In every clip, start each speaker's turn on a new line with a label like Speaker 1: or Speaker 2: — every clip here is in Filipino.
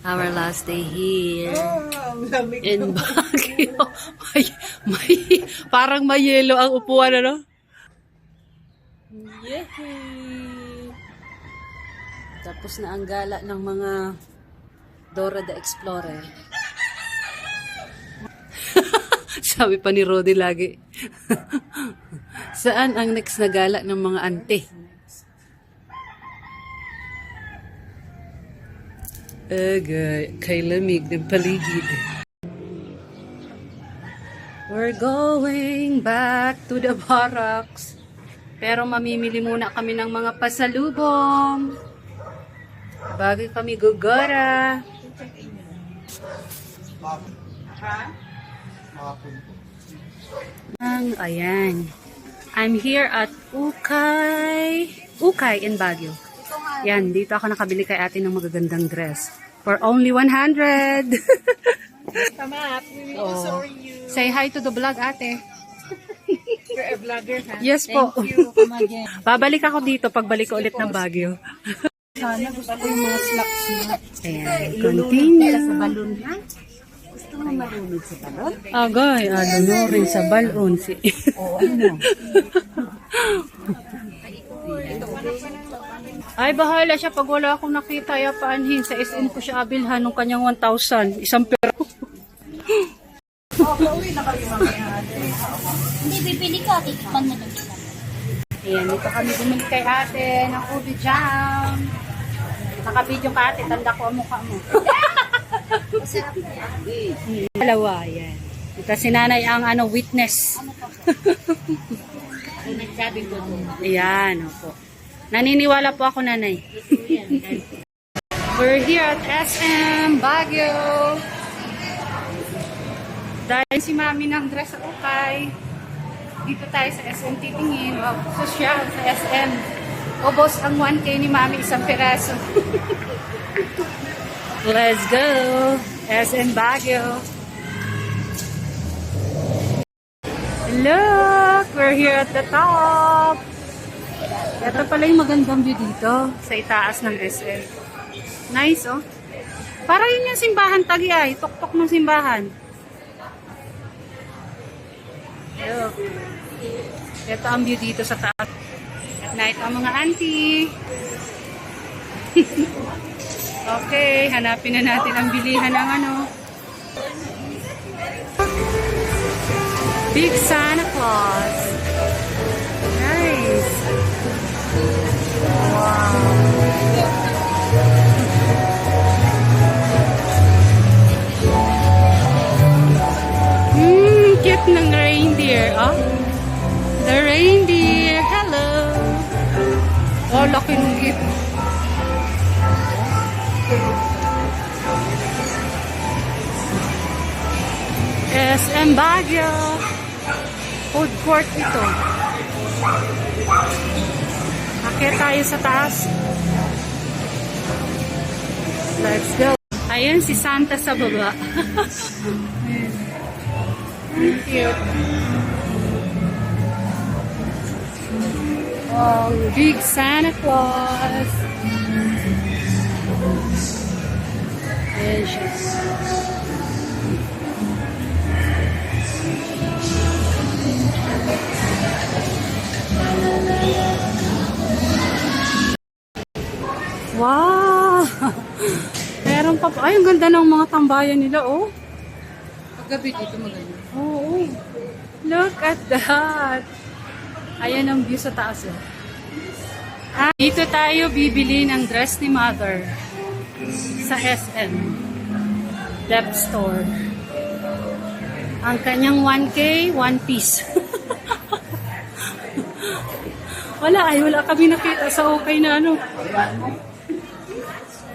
Speaker 1: Our last day here
Speaker 2: Ang lamig
Speaker 1: in Baguio. Parang may yelo ang upuan, ano? Yehey! Tapos na ang gala ng mga Dora the Explorer. Sabi pa ni Rodi lagi. Saan ang next na gala ng mga ante? Agay, kay lamig ng paligid. We're going back to the barracks. Pero mamimili muna kami ng mga pasalubong. Bago kami gugara. Ayan. I'm here at Ukay in Baguio. Yan, dito ako nakabili kay ate ng magagandang dress. For only 100.
Speaker 2: Tama, we will sorry you.
Speaker 1: Say hi to the vlog, ate.
Speaker 2: You're a vlogger, ha?
Speaker 1: Yes po.
Speaker 2: Thank you. Come again.
Speaker 1: Babalik ako dito pagbalik ko ulit ng Baguio.
Speaker 2: Sana gusto ko yung mga slacks niya.
Speaker 1: Ayan, continue.
Speaker 2: Sa balon, ha? Gusto mo marunod sa balon?
Speaker 1: Agay, ano rin sa balon si.
Speaker 2: Oo, ano?
Speaker 1: Ay, bahala siya pag wala akong nakita. Ya paanhin, sa SM ko siya abilhan ng kanyang 1,000. Isang pero.
Speaker 2: Pauwi na kayo mamaya.
Speaker 3: Hindi, bibili ka. Tikman mo lang sila.
Speaker 1: Ayan, dito kami bumili kay ate ng Ubi Jam. Naka-video ka ate, tanda ko ang mukha mo.
Speaker 3: Masarap na yan.
Speaker 1: Dalawa, yan. Ito si nanay ang witness.
Speaker 3: Ang nagsabing ko ito.
Speaker 1: Ayan, opo. Naniniwala po ako, nanay. We're here at SM Baguio. Dahil si mami ng dress sa Ukay. Dito tayo sa SM titingin. Wow, social sa SM. Ubos ang 1K ni mami, isang piraso. Let's go! SM Baguio. Look! We're here at the top. Ito pala yung magandang view dito sa itaas ng SM. Nice, oh. Para yun yung simbahan tagi ay. Tok-tok ng simbahan. Look. Ito ang view dito sa taas. At night ang mga auntie. Okay, hanapin na natin ang bilihan ng Big Santa Claus. Nice. Wow. Cute ng reindeer, oh. The reindeer, hello. Oh, laki ng gift. SM Baguio. Food court ito. Akit tayo sa taas. Let's go. Ayan si Santa sa baba. Cute. Oh, big Santa Claus. Ayan siya. Wow! Meron pa. Ay, ang ganda ng mga tambayan nila, oh.
Speaker 2: Paggabi dito maganda.
Speaker 1: Oh, look at that. Ayan ang view sa taas, oh. Dito tayo bibili ng dress ni Mother sa SM Dep Store. Ang kanyang 1K, one piece. Wala kami nakita sa okay na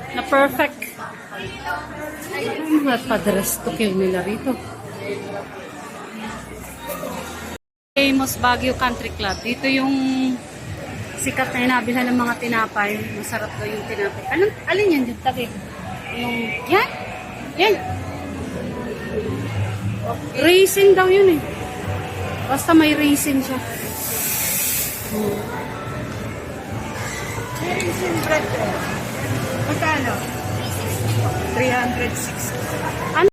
Speaker 1: na perfect. Ay, pa-dress to kill nila rito. Famous Baguio Country Club. Dito yung sikat na inabilhan ng mga tinapay. Masarap daw yung tinapay. Alin yan dito tabi? Yung, yan? Yan. Raisin daw yun eh. Basta may raisin siya.
Speaker 2: Raisin bread. Magkano?
Speaker 1: 360. Ano